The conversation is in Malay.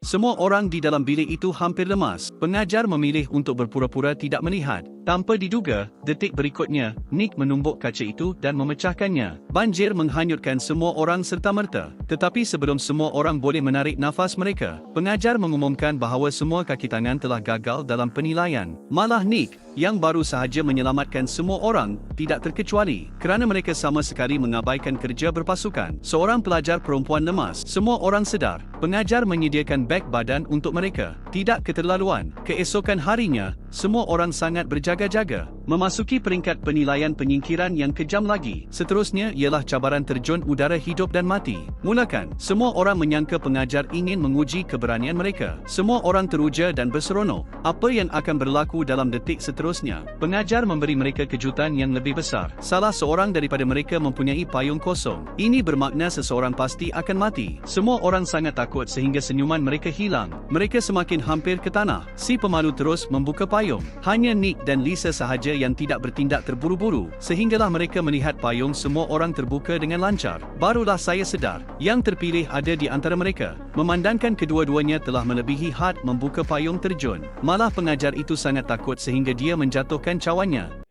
Semua orang di dalam bilik itu hampir lemas. Pengajar memilih untuk berpura-pura tidak melihat. Tanpa diduga, detik berikutnya, Nick menumbuk kaca itu dan memecahkannya. Banjir menghanyutkan semua orang serta-merta. Tetapi sebelum semua orang boleh menarik nafas mereka, pengajar mengumumkan bahawa semua kaki tangan telah gagal dalam penilaian. Malah Nick, yang baru sahaja menyelamatkan semua orang, tidak terkecuali, kerana mereka sama sekali mengabaikan kerja berpasukan. Seorang pelajar perempuan lemas. Semua orang sedar. Pengajar menyediakan beg badan untuk mereka. Tidak keterlaluan. Keesokan harinya, semua orang sangat berjaga-jaga. Memasuki peringkat penilaian penyingkiran yang kejam lagi. Seterusnya ialah cabaran terjun udara hidup dan mati. Mulakan, semua orang menyangka pengajar ingin menguji keberanian mereka. Semua orang teruja dan berseronok. Apa yang akan berlaku dalam detik seterusnya? Pengajar memberi mereka kejutan yang lebih besar. Salah seorang daripada mereka mempunyai payung kosong. Ini bermakna seseorang pasti akan mati. Semua orang sangat takut sehingga senyuman mereka hilang. Mereka semakin hampir ke tanah. Si pemalu terus membuka payung. Hanya Nick dan Lisa sahaja yang tidak bertindak terburu-buru, sehinggalah mereka melihat payung semua orang terbuka dengan lancar. Barulah saya sedar, yang terpilih ada di antara mereka. Memandangkan kedua-duanya telah melebihi had membuka payung terjun. Malah pengajar itu sangat takut sehingga dia menjatuhkan cawannya.